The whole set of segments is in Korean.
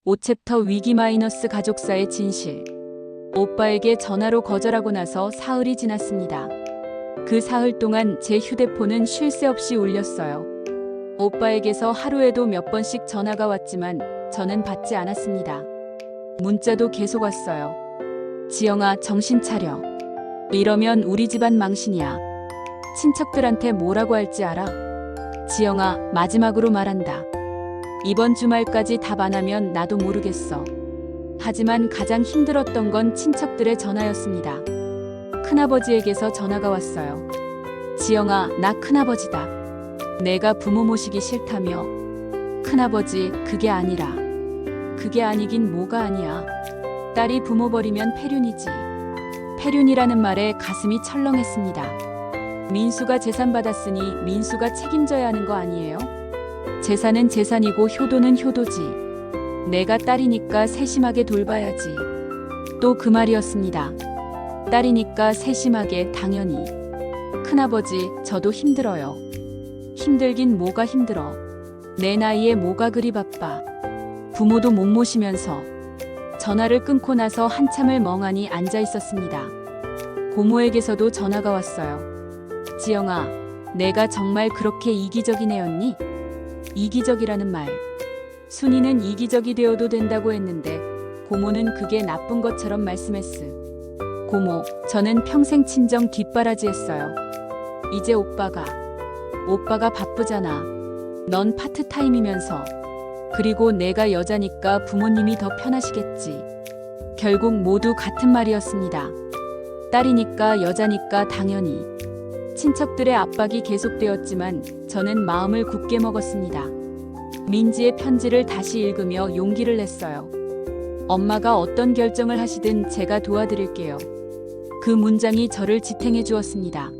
5챕터 위기 마이너스 가족사의 진실. 오빠에게 전화로 거절하고 나서 사흘이 지났습니다. 그 사흘 동안 제 휴대폰은 쉴 새 없이 울렸어요. 오빠에게서 하루에도 몇 번씩 전화가 왔지만 저는 받지 않았습니다. 문자도 계속 왔어요. 지영아, 정신 차려. 이러면 우리 집안 망신이야. 친척들한테 뭐라고 할지 알아? 지영아, 마지막으로 말한다. 이번 주말까지 답 안 하면 나도 모르겠어. 하지만 가장 힘들었던 건 친척들의 전화였습니다. 큰아버지에게서 전화가 왔어요. 지영아, 나 큰아버지다. 내가 부모 모시기 싫다며. 큰아버지, 그게 아니라. 그게 아니긴 뭐가 아니야. 딸이 부모 버리면 폐륜이지. 폐륜이라는 말에 가슴이 철렁했습니다. 민수가 재산 받았으니 민수가 책임져야 하는 거 아니에요? 재산은 재산이고 효도는 효도지. 내가 딸이니까 세심하게 돌봐야지. 또 그 말이었습니다. 딸이니까 세심하게, 당연히. 큰아버지, 저도 힘들어요. 힘들긴 뭐가 힘들어. 내 나이에 뭐가 그리 바빠. 부모도 못 모시면서. 전화를 끊고 나서 한참을 멍하니 앉아 있었습니다. 고모에게서도 전화가 왔어요. 지영아, 내가 정말 그렇게 이기적인 애였니? 이기적이라는 말. 순이는 이기적이 되어도 된다고 했는데 고모는 그게 나쁜 것처럼 말씀했으. 고모, 저는 평생 친정 뒷바라지했어요. 이제 오빠가 바쁘잖아. 넌 파트타임이면서. 그리고 내가 여자니까 부모님이 더 편하시겠지. 결국 모두 같은 말이었습니다. 딸이니까 여자니까 당연히. 친척들의 압박이 계속되었지만 저는 마음을 굳게 먹었습니다. 민지의 편지를 다시 읽으며 용기를 냈어요. 엄마가 어떤 결정을 하시든 제가 도와드릴게요. 그 문장이 저를 지탱해 주었습니다.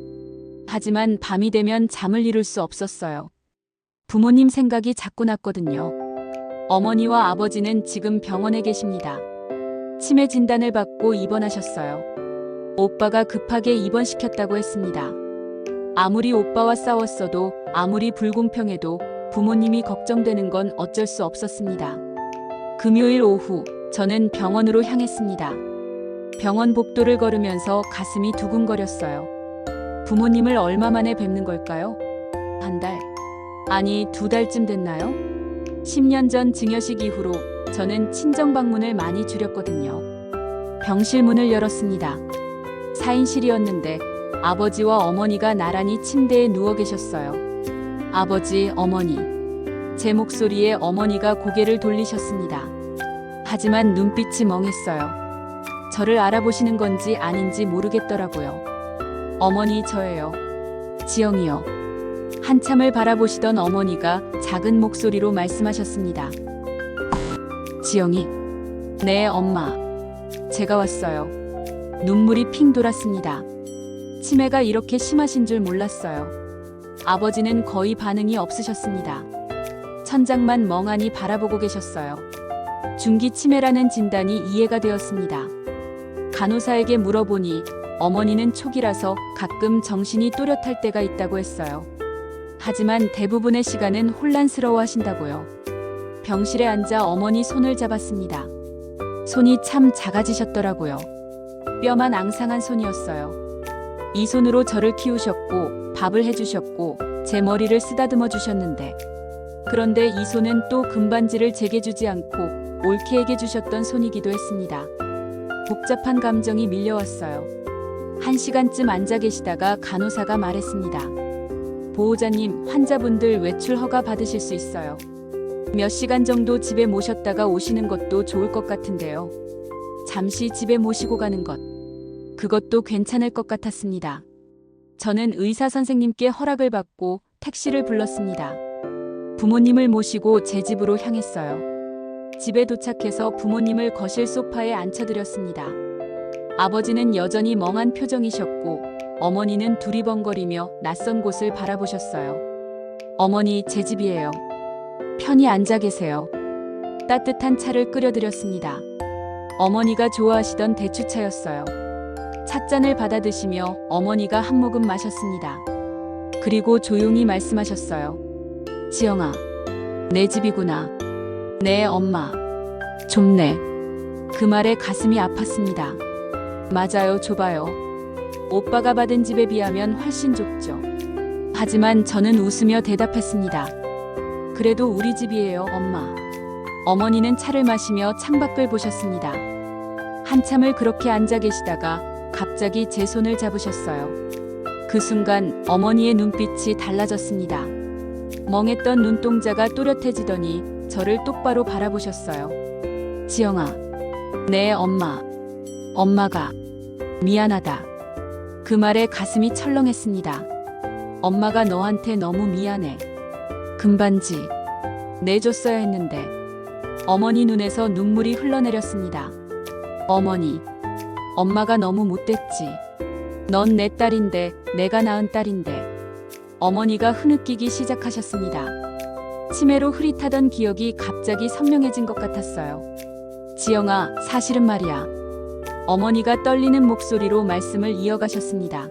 하지만 밤이 되면 잠을 이룰 수 없었어요. 부모님 생각이 자꾸 났거든요. 어머니와 아버지는 지금 병원에 계십니다. 치매 진단을 받고 입원하셨어요. 오빠가 급하게 입원시켰다고 했습니다. 아무리 오빠와 싸웠어도, 아무리 불공평해도 부모님이 걱정되는 건 어쩔 수 없었습니다. 금요일 오후, 저는 병원으로 향했습니다. 병원 복도를 걸으면서 가슴이 두근거렸어요. 부모님을 얼마 만에 뵙는 걸까요? 한 달? 아니, 2달쯤 됐나요? 10년 전 증여식 이후로 저는 친정 방문을 많이 줄였거든요. 병실 문을 열었습니다. 4인실이었는데 아버지와 어머니가 나란히 침대에 누워 계셨어요. 아버지, 어머니. 제 목소리에 어머니가 고개를 돌리셨습니다. 하지만 눈빛이 멍했어요. 저를 알아보시는 건지 아닌지 모르겠더라고요. 어머니, 저예요. 지영이요. 한참을 바라보시던 어머니가 작은 목소리로 말씀하셨습니다. 지영이. 네, 엄마. 제가 왔어요. 눈물이 핑 돌았습니다. 치매가 이렇게 심하신 줄 몰랐어요. 아버지는 거의 반응이 없으셨습니다. 천장만 멍하니 바라보고 계셨어요. 중기 치매라는 진단이 이해가 되었습니다. 간호사에게 물어보니 어머니는 초기라서 가끔 정신이 또렷할 때가 있다고 했어요. 하지만 대부분의 시간은 혼란스러워 하신다고요. 병실에 앉아 어머니 손을 잡았습니다. 손이 참 작아지셨더라고요. 뼈만 앙상한 손이었어요. 이 손으로 저를 키우셨고 밥을 해주셨고 제 머리를 쓰다듬어 주셨는데, 그런데 이 손은 또 금반지를 제게 주지 않고 올케에게 주셨던 손이기도 했습니다. 복잡한 감정이 밀려왔어요. 1시간쯤 앉아 계시다가 간호사가 말했습니다. 보호자님, 환자분들 외출 허가 받으실 수 있어요. 몇 시간 정도 집에 모셨다가 오시는 것도 좋을 것 같은데요. 잠시 집에 모시고 가는 것. 그것도 괜찮을 것 같았습니다. 저는 의사 선생님께 허락을 받고 택시를 불렀습니다. 부모님을 모시고 제 집으로 향했어요. 집에 도착해서 부모님을 거실 소파에 앉혀드렸습니다. 아버지는 여전히 멍한 표정이셨고 어머니는 두리번거리며 낯선 곳을 바라보셨어요. 어머니, 제 집이에요. 편히 앉아 계세요. 따뜻한 차를 끓여드렸습니다. 어머니가 좋아하시던 대추차였어요. 찻잔을 받아 드시며 어머니가 한 모금 마셨습니다. 그리고 조용히 말씀하셨어요. 지영아, 내 집이구나. 네, 엄마. 좁네. 그 말에 가슴이 아팠습니다. 맞아요, 좁아요. 오빠가 받은 집에 비하면 훨씬 좁죠. 하지만 저는 웃으며 대답했습니다. 그래도 우리 집이에요, 엄마. 어머니는 차를 마시며 창밖을 보셨습니다. 한참을 그렇게 앉아 계시다가 갑자기 제 손을 잡으셨어요. 그 순간 어머니의 눈빛이 달라졌습니다. 멍했던 눈동자가 또렷해지더니 저를 똑바로 바라보셨어요. 지영아, 네, 엄마. 엄마가 미안하다. 그 말에 가슴이 철렁했습니다. 엄마가 너한테 너무 미안해. 금반지 내줬어야 했는데. 어머니 눈에서 눈물이 흘러내렸습니다. 어머니, 엄마가 너무 못됐지. 넌 내 딸인데, 내가 낳은 딸인데. 어머니가 흐느끼기 시작하셨습니다. 치매로 흐릿하던 기억이 갑자기 선명해진 것 같았어요. 지영아, 사실은 말이야. 어머니가 떨리는 목소리로 말씀을 이어가셨습니다.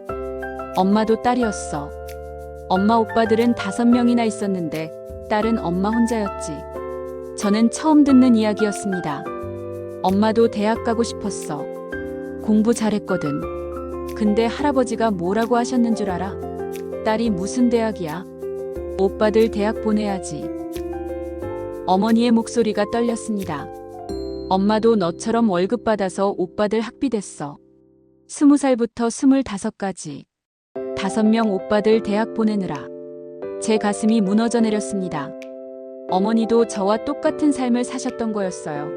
엄마도 딸이었어. 엄마 오빠들은 5명이나 있었는데 딸은 엄마 혼자였지. 저는 처음 듣는 이야기였습니다. 엄마도 대학 가고 싶었어. 공부 잘했거든. 근데 할아버지가 뭐라고 하셨는 줄 알아? 딸이 무슨 대학이야? 오빠들 대학 보내야지. 어머니의 목소리가 떨렸습니다. 엄마도 너처럼 월급 받아서 오빠들 학비 댔어. 20살부터 25까지. 5명 오빠들 대학 보내느라. 제 가슴이 무너져 내렸습니다. 어머니도 저와 똑같은 삶을 사셨던 거였어요.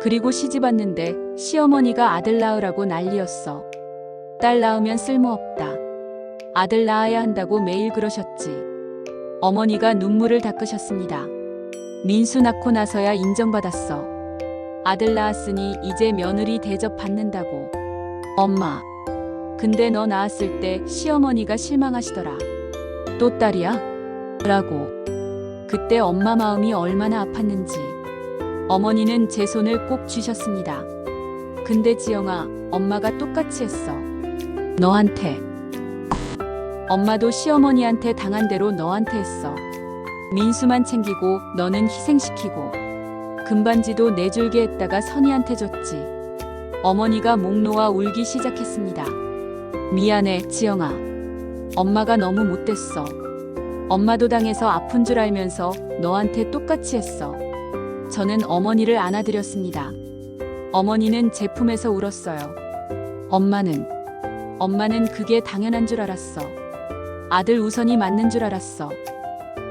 그리고 시집 왔는데 시어머니가 아들 낳으라고 난리였어. 딸 낳으면 쓸모없다. 아들 낳아야 한다고 매일 그러셨지. 어머니가 눈물을 닦으셨습니다. 민수 낳고 나서야 인정받았어. 아들 낳았으니 이제 며느리 대접 받는다고. 엄마, 근데 너 낳았을 때 시어머니가 실망하시더라. 또 딸이야? 라고. 그때 엄마 마음이 얼마나 아팠는지. 어머니는 제 손을 꼭 쥐셨습니다. 근데 지영아, 엄마가 똑같이 했어. 너한테. 엄마도 시어머니한테 당한 대로 너한테 했어. 민수만 챙기고 너는 희생시키고. 금반지도 내줄게 했다가 선희한테 줬지. 어머니가 목 놓아 울기 시작했습니다. 미안해, 지영아. 엄마가 너무 못됐어. 엄마도 당해서 아픈 줄 알면서 너한테 똑같이 했어. 저는 어머니를 안아드렸습니다. 어머니는 제 품에서 울었어요. 엄마는 그게 당연한 줄 알았어. 아들 우선이 맞는 줄 알았어.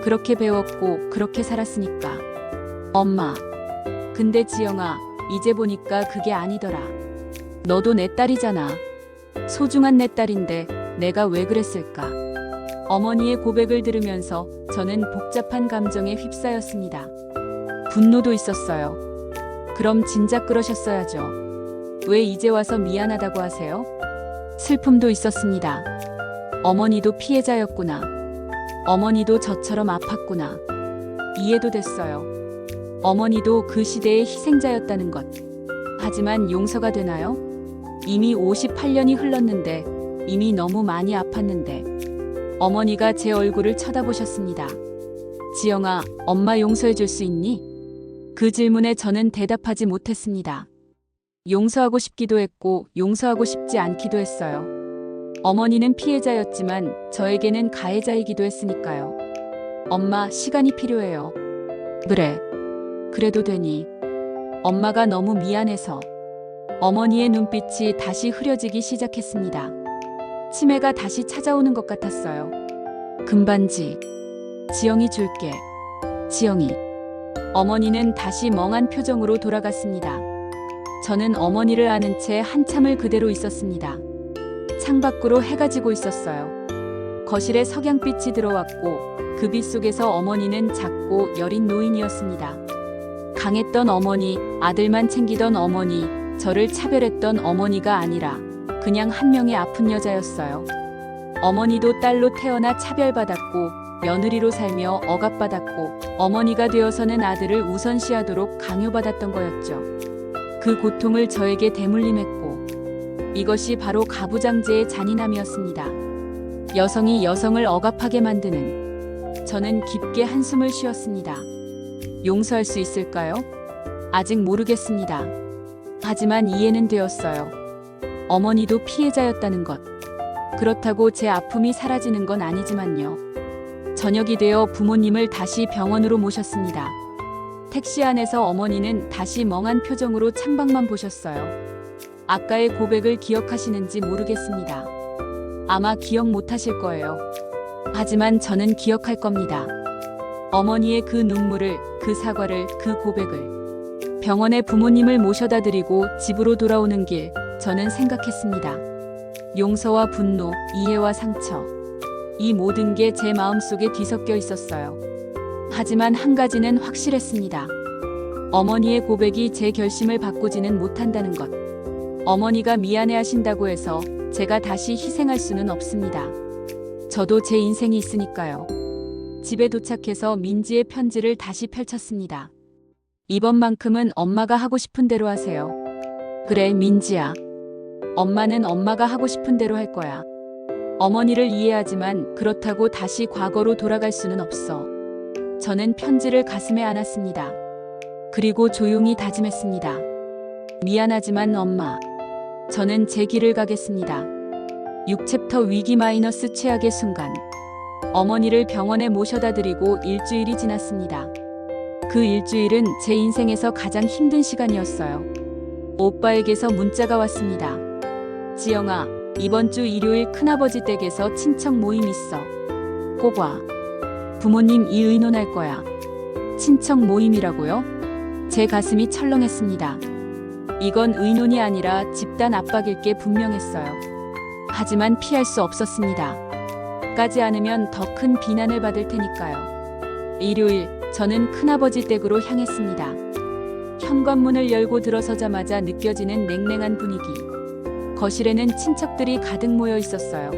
그렇게 배웠고 그렇게 살았으니까. 엄마, 근데 지영아, 이제 보니까 그게 아니더라. 너도 내 딸이잖아. 소중한 내 딸인데 내가 왜 그랬을까? 어머니의 고백을 들으면서 저는 복잡한 감정에 휩싸였습니다. 분노도 있었어요. 그럼 진작 그러셨어야죠. 왜 이제 와서 미안하다고 하세요? 슬픔도 있었습니다. 어머니도 피해자였구나. 어머니도 저처럼 아팠구나. 이해도 됐어요. 어머니도 그 시대의 희생자였다는 것. 하지만 용서가 되나요? 이미 58년이 흘렀는데, 이미 너무 많이 아팠는데. 어머니가 제 얼굴을 쳐다보셨습니다. 지영아, 엄마 용서해 줄 수 있니? 그 질문에 저는 대답하지 못했습니다. 용서하고 싶기도 했고 용서하고 싶지 않기도 했어요. 어머니는 피해자였지만 저에게는 가해자이기도 했으니까요. 엄마, 시간이 필요해요. 그래. 그래도 되니. 엄마가 너무 미안해서. 어머니의 눈빛이 다시 흐려지기 시작했습니다. 치매가 다시 찾아오는 것 같았어요. 금반지. 지영이 줄게. 지영이. 어머니는 다시 멍한 표정으로 돌아갔습니다. 저는 어머니를 아는 채 한참을 그대로 있었습니다. 창밖으로 해가 지고 있었어요. 거실에 석양빛이 들어왔고 그 빛 속에서 어머니는 작고 여린 노인이었습니다. 강했던 어머니, 아들만 챙기던 어머니, 저를 차별했던 어머니가 아니라 그냥 한 명의 아픈 여자였어요. 어머니도 딸로 태어나 차별받았고 며느리로 살며 억압받았고 어머니가 되어서는 아들을 우선시하도록 강요받았던 거였죠. 그 고통을 저에게 대물림했고 이것이 바로 가부장제의 잔인함이었습니다. 여성이 여성을 억압하게 만드는. 저는 깊게 한숨을 쉬었습니다. 용서할 수 있을까요? 아직 모르겠습니다. 하지만 이해는 되었어요. 어머니도 피해자였다는 것. 그렇다고 제 아픔이 사라지는 건 아니지만요. 저녁이 되어 부모님을 다시 병원으로 모셨습니다. 택시 안에서 어머니는 다시 멍한 표정으로 창밖만 보셨어요. 아까의 고백을 기억하시는지 모르겠습니다. 아마 기억 못하실 거예요. 하지만 저는 기억할 겁니다. 어머니의 그 눈물을, 그 사과를, 그 고백을. 병원에 부모님을 모셔다 드리고 집으로 돌아오는 길, 저는 생각했습니다. 용서와 분노, 이해와 상처. 이 모든 게 제 마음속에 뒤섞여 있었어요. 하지만 한 가지는 확실했습니다. 어머니의 고백이 제 결심을 바꾸지는 못한다는 것. 어머니가 미안해하신다고 해서 제가 다시 희생할 수는 없습니다. 저도 제 인생이 있으니까요. 집에 도착해서 민지의 편지를 다시 펼쳤습니다. 이번만큼은 엄마가 하고 싶은 대로 하세요. 그래, 민지야. 엄마는 엄마가 하고 싶은 대로 할 거야. 어머니를 이해하지만 그렇다고 다시 과거로 돌아갈 수는 없어. 저는 편지를 가슴에 안았습니다. 그리고 조용히 다짐했습니다. 미안하지만 엄마, 저는 제 길을 가겠습니다. 6챕터 위기 마이너스 최악의 순간. 어머니를 병원에 모셔다 드리고 일주일이 지났습니다. 그 일주일은 제 인생에서 가장 힘든 시간이었어요. 오빠에게서 문자가 왔습니다. 지영아, 이번 주 일요일 큰아버지 댁에서 친척 모임 있어. 꼭 와. 부모님 이 의논할 거야. 친척 모임이라고요? 제 가슴이 철렁했습니다. 이건 의논이 아니라 집단 압박일 게 분명했어요. 하지만 피할 수 없었습니다. 가지 않으면 더 큰 비난을 받을 테니까요. 일요일, 저는 큰아버지 댁으로 향했습니다. 현관문을 열고 들어서자마자 느껴지는 냉랭한 분위기. 거실에는 친척들이 가득 모여 있었어요.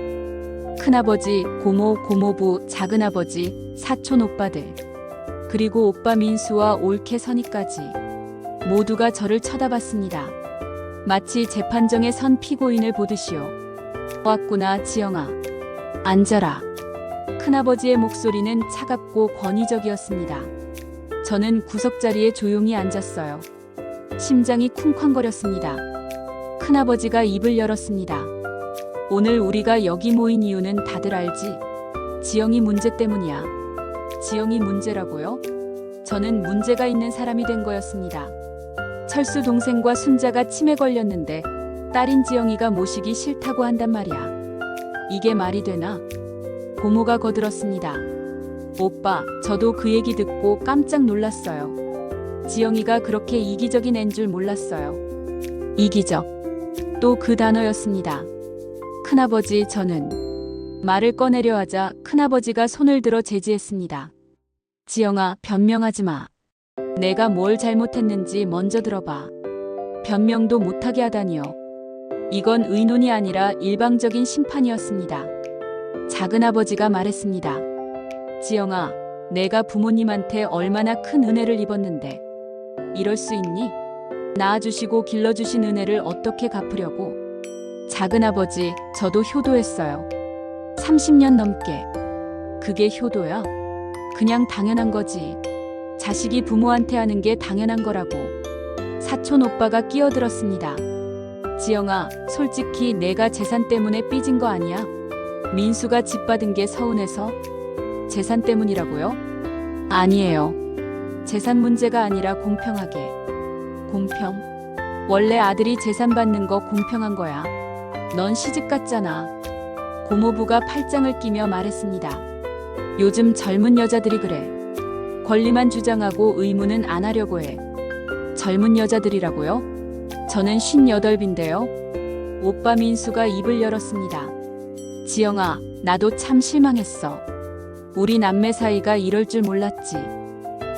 큰아버지, 고모, 고모부, 작은아버지, 사촌 오빠들. 그리고 오빠 민수와 올케 선이까지. 모두가 저를 쳐다봤습니다. 마치 재판정에 선 피고인을 보듯이요. 왔구나, 지영아. 앉아라. 큰아버지의 목소리는 차갑고 권위적이었습니다. 저는 구석자리에 조용히 앉았어요. 심장이 쿵쾅거렸습니다. 큰아버지가 입을 열었습니다. 오늘 우리가 여기 모인 이유는 다들 알지? 지영이 문제 때문이야. 지영이 문제라고요? 저는 문제가 있는 사람이 된 거였습니다. 철수 동생과 순자가 치매 걸렸는데 딸인 지영이가 모시기 싫다고 한단 말이야. 이게 말이 되나? 고모가 거들었습니다. 오빠, 저도 그 얘기 듣고 깜짝 놀랐어요. 지영이가 그렇게 이기적인 애인 줄 몰랐어요. 이기적. 또 그 단어였습니다. 큰아버지, 저는 말을 꺼내려 하자 큰아버지가 손을 들어 제지했습니다. 지영아, 변명하지 마. 내가 뭘 잘못했는지 먼저 들어봐. 변명도 못하게 하다니요. 이건 의논이 아니라 일방적인 심판이었습니다. 작은아버지가 말했습니다. 지영아, 내가 부모님한테 얼마나 큰 은혜를 입었는데 이럴 수 있니? 낳아주시고 길러주신 은혜를 어떻게 갚으려고? 작은아버지, 저도 효도했어요. 30년 넘게. 그게 효도야? 그냥 당연한 거지. 자식이 부모한테 하는 게 당연한 거라고. 사촌 오빠가 끼어들었습니다. 지영아, 솔직히 내가 재산 때문에 삐진 거 아니야? 민수가 집 받은 게 서운해서? 재산 때문이라고요? 아니에요. 재산 문제가 아니라 공평하게. 공평? 원래 아들이 재산 받는 거 공평한 거야. 넌 시집 갔잖아. 고모부가 팔짱을 끼며 말했습니다. 요즘 젊은 여자들이 그래. 권리만 주장하고 의무는 안 하려고 해. 젊은 여자들이라고요? 저는 58인데요. 오빠 민수가 입을 열었습니다. 지영아, 나도 참 실망했어. 우리 남매 사이가 이럴 줄 몰랐지.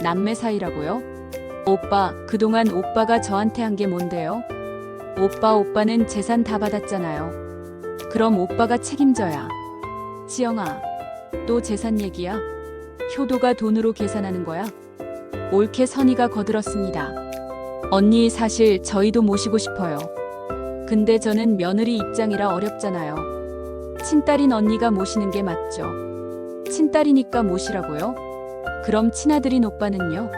남매 사이라고요? 오빠, 그동안 오빠가 저한테 한 게 뭔데요? 오빠는 재산 다 받았잖아요. 그럼 오빠가 책임져야. 지영아, 또 재산 얘기야? 효도가 돈으로 계산하는 거야? 올케 선이가 거들었습니다. 언니, 사실 저희도 모시고 싶어요. 근데 저는 며느리 입장이라 어렵잖아요. 친딸인 언니가 모시는 게 맞죠. 친딸이니까 모시라고요? 그럼 친아들인 오빠는요?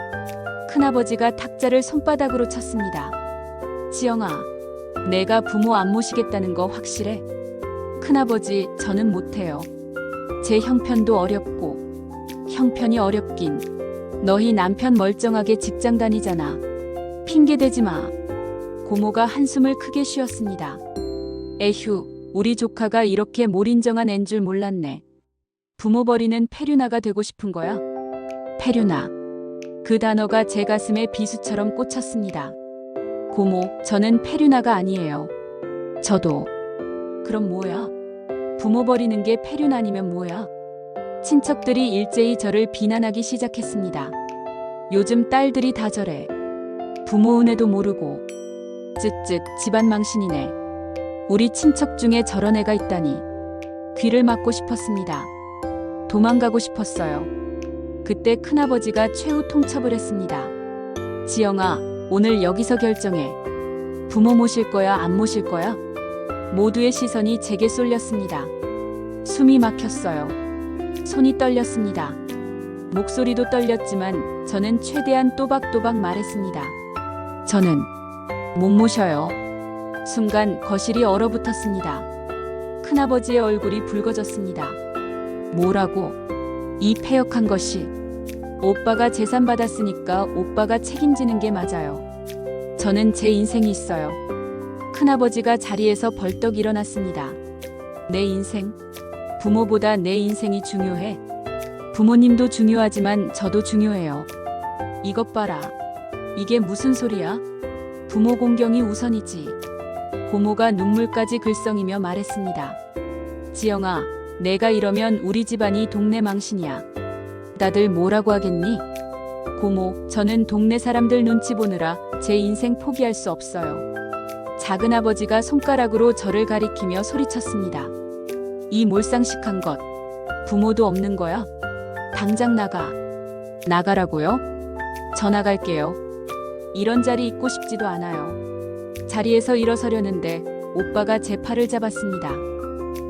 큰아버지가 탁자를 손바닥으로 쳤습니다. 지영아, 내가 부모 안 모시겠다는 거 확실해? 큰아버지, 저는 못해요. 제 형편도 어렵고. 형편이 어렵긴. 너희 남편 멀쩡하게 직장 다니잖아. 핑계 대지 마. 고모가 한숨을 크게 쉬었습니다. 에휴, 우리 조카가 이렇게 몰인정한 앤 줄 몰랐네. 부모 버리는 페류나가 되고 싶은 거야? 페류나. 그 단어가 제 가슴에 비수처럼 꽂혔습니다. 고모, 저는 페류나가 아니에요. 저도. 그럼 뭐야? 부모 버리는 게 페류나니면 뭐야? 친척들이 일제히 저를 비난하기 시작했습니다. 요즘 딸들이 다 저래. 부모 은혜도 모르고. 쯧쯧, 집안 망신이네. 우리 친척 중에 저런 애가 있다니. 귀를 막고 싶었습니다. 도망가고 싶었어요. 그때 큰아버지가 최후 통첩을 했습니다. 지영아, 오늘 여기서 결정해. 부모 모실 거야, 안 모실 거야? 모두의 시선이 제게 쏠렸습니다. 숨이 막혔어요. 손이 떨렸습니다. 목소리도 떨렸지만 저는 최대한 또박또박 말했습니다. 저는 못 모셔요. 순간 거실이 얼어붙었습니다. 큰아버지의 얼굴이 붉어졌습니다. 뭐라고? 이 패역한 것이. 오빠가 재산 받았으니까 오빠가 책임지는 게 맞아요. 저는 제 인생이 있어요. 큰아버지가 자리에서 벌떡 일어났습니다. 내 인생? 부모보다 내 인생이 중요해. 부모님도 중요하지만 저도 중요해요. 이것 봐라. 이게 무슨 소리야? 부모 공경이 우선이지. 고모가 눈물까지 글썽이며 말했습니다. 지영아, 내가 이러면 우리 집안이 동네 망신이야. 다들 뭐라고 하겠니? 고모, 저는 동네 사람들 눈치 보느라 제 인생 포기할 수 없어요. 작은아버지가 손가락으로 저를 가리키며 소리쳤습니다. 이 몰상식한 것. 부모도 없는 거야? 당장 나가. 나가라고요? 저 나갈게요. 이런 자리 있고 싶지도 않아요. 자리에서 일어서려는데 오빠가 제 팔을 잡았습니다.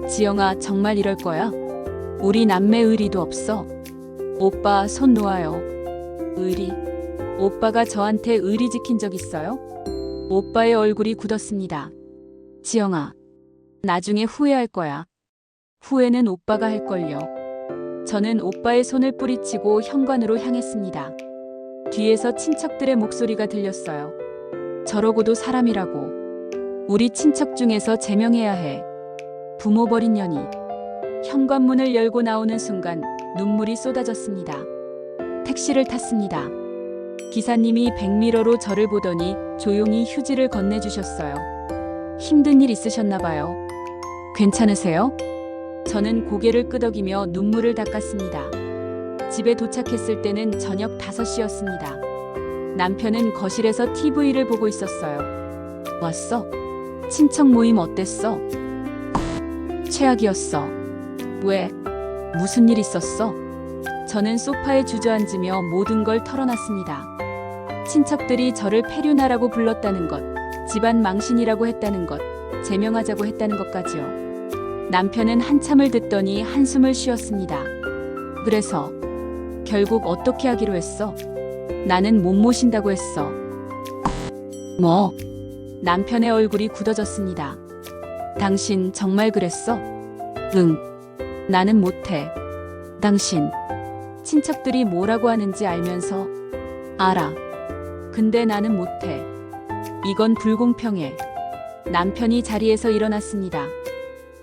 지영아, 정말 이럴 거야? 우리 남매 의리도 없어. 오빠, 손 놓아요. 의리? 오빠가 저한테 의리 지킨 적 있어요? 오빠의 얼굴이 굳었습니다. 지영아, 나중에 후회할 거야. 후회는 오빠가 할걸요. 저는 오빠의 손을 뿌리치고 현관으로 향했습니다. 뒤에서 친척들의 목소리가 들렸어요. 저러고도 사람이라고. 우리 친척 중에서 제명해야 해. 부모 버린 년이. 현관문을 열고 나오는 순간 눈물이 쏟아졌습니다. 택시를 탔습니다. 기사님이 백미러로 저를 보더니 조용히 휴지를 건네주셨어요. 힘든 일 있으셨나 봐요. 괜찮으세요? 저는 고개를 끄덕이며 눈물을 닦았습니다. 집에 도착했을 때는 저녁 5시였습니다. 남편은 거실에서 TV를 보고 있었어요. 왔어? 친척 모임 어땠어? 최악이었어. 왜? 무슨 일 있었어? 저는 소파에 주저앉으며 모든 걸 털어놨습니다. 친척들이 저를 페류나라고 불렀다는 것, 집안 망신이라고 했다는 것, 제명하자고 했다는 것까지요. 남편은 한참을 듣더니 한숨을 쉬었습니다. 그래서 결국 어떻게 하기로 했어? 나는 못 모신다고 했어. 뭐? 남편의 얼굴이 굳어졌습니다. 당신 정말 그랬어? 응. 나는 못해. 당신. 친척들이 뭐라고 하는지 알면서. 알아. 근데 나는 못해. 이건 불공평해. 남편이 자리에서 일어났습니다.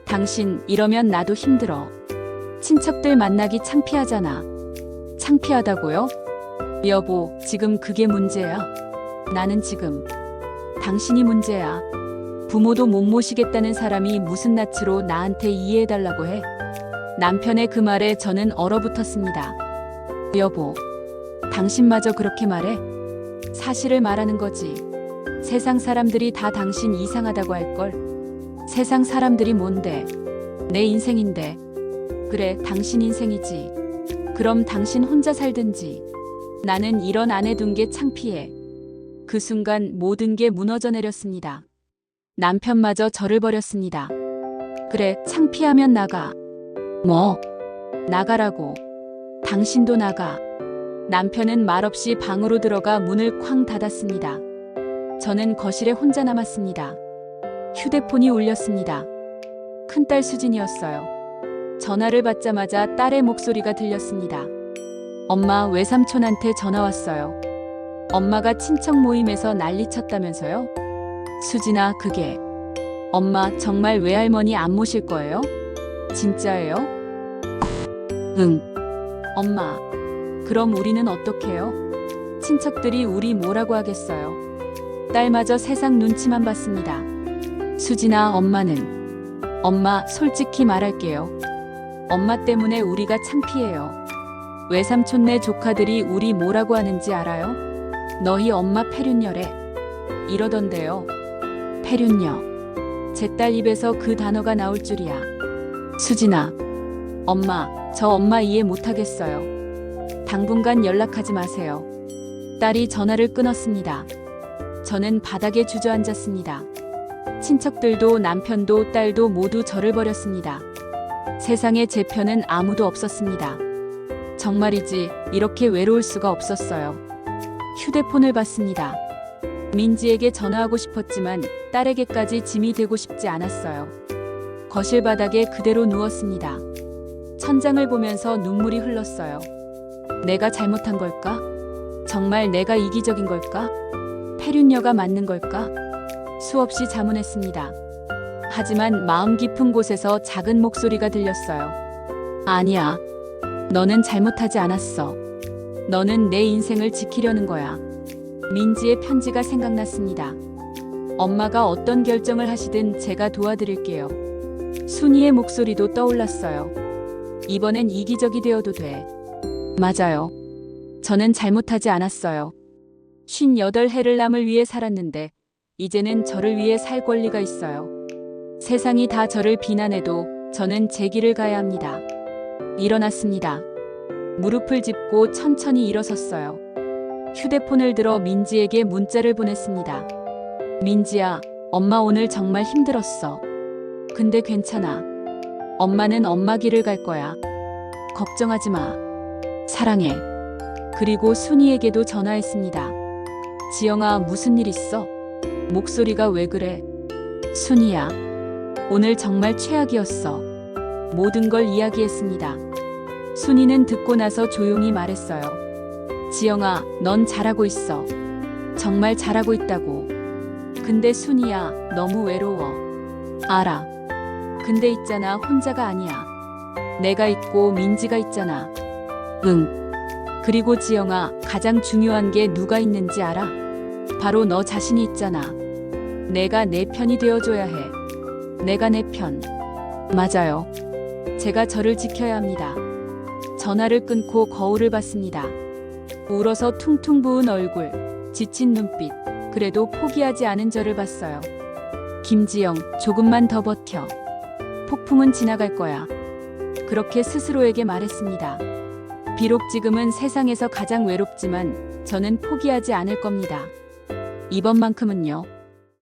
당신 이러면 나도 힘들어. 친척들 만나기 창피하잖아. 창피하다고요? 여보, 지금 그게 문제야. 나는 지금 당신이 문제야. 부모도 못 모시겠다는 사람이 무슨 낯으로 나한테 이해해달라고 해. 남편의 그 말에 저는 얼어붙었습니다. 여보, 당신마저 그렇게 말해? 사실을 말하는 거지. 세상 사람들이 다 당신 이상하다고 할걸. 세상 사람들이 뭔데? 내 인생인데. 그래, 당신 인생이지. 그럼 당신 혼자 살든지. 나는 이런 아내 둔 게 창피해. 그 순간 모든 게 무너져 내렸습니다. 남편마저 저를 버렸습니다. 그래, 창피하면 나가. 뭐? 나가라고. 당신도 나가. 남편은 말없이 방으로 들어가 문을 쾅 닫았습니다. 저는 거실에 혼자 남았습니다. 휴대폰이 울렸습니다. 큰딸 수진이었어요. 전화를 받자마자 딸의 목소리가 들렸습니다. 엄마, 외삼촌한테 전화 왔어요. 엄마가 친척 모임에서 난리쳤다면서요? 수진아, 그게. 엄마, 정말 외할머니 안 모실 거예요? 진짜예요? 응. 엄마, 그럼 우리는 어떡해요? 친척들이 우리 뭐라고 하겠어요? 딸마저 세상 눈치만 봤습니다. 수진아, 엄마, 솔직히 말할게요. 엄마 때문에 우리가 창피해요. 외삼촌네 조카들이 우리 뭐라고 하는지 알아요? 너희 엄마 폐륜녀래. 이러던데요. 폐륜녀. 제 딸 입에서 그 단어가 나올 줄이야. 수진아, 저 엄마 이해 못하겠어요. 당분간 연락하지 마세요. 딸이 전화를 끊었습니다. 저는 바닥에 주저앉았습니다. 친척들도 남편도 딸도 모두 저를 버렸습니다. 세상에 제 편은 아무도 없었습니다. 정말이지 이렇게 외로울 수가 없었어요. 휴대폰을 봤습니다. 민지에게 전화하고 싶었지만 딸에게까지 짐이 되고 싶지 않았어요. 거실 바닥에 그대로 누웠습니다. 천장을 보면서 눈물이 흘렀어요. 내가 잘못한 걸까? 정말 내가 이기적인 걸까? 폐륜녀가 맞는 걸까? 수없이 자문했습니다. 하지만 마음 깊은 곳에서 작은 목소리가 들렸어요. 아니야. 너는 잘못하지 않았어. 너는 내 인생을 지키려는 거야. 민지의 편지가 생각났습니다. 엄마가 어떤 결정을 하시든 제가 도와드릴게요. 순이의 목소리도 떠올랐어요. 이번엔 이기적이 되어도 돼. 맞아요. 저는 잘못하지 않았어요. 58해를 남을 위해 살았는데 이제는 저를 위해 살 권리가 있어요. 세상이 다 저를 비난해도 저는 제 길을 가야 합니다. 일어났습니다. 무릎을 짚고 천천히 일어섰어요. 휴대폰을 들어 민지에게 문자를 보냈습니다. 민지야, 엄마 오늘 정말 힘들었어. 근데 괜찮아. 엄마는 엄마 길을 갈 거야. 걱정하지 마. 사랑해. 그리고 순이에게도 전화했습니다. 지영아, 무슨 일 있어? 목소리가 왜 그래? 순이야. 오늘 정말 최악이었어. 모든 걸 이야기했습니다. 순이는 듣고 나서 조용히 말했어요. 지영아, 넌 잘하고 있어. 정말 잘하고 있다고. 근데 순이야, 너무 외로워. 알아. 근데 있잖아, 혼자가 아니야. 내가 있고 민지가 있잖아. 응. 그리고 지영아, 가장 중요한 게 누가 있는지 알아? 바로 너 자신이 있잖아. 내가 내 편이 되어줘야 해. 내가 내 편. 맞아요. 제가 저를 지켜야 합니다. 전화를 끊고 거울을 봤습니다. 울어서 퉁퉁 부은 얼굴, 지친 눈빛, 그래도 포기하지 않은 저를 봤어요. 김지영, 조금만 더 버텨. 폭풍은 지나갈 거야. 그렇게 스스로에게 말했습니다. 비록 지금은 세상에서 가장 외롭지만 저는 포기하지 않을 겁니다. 이번만큼은요.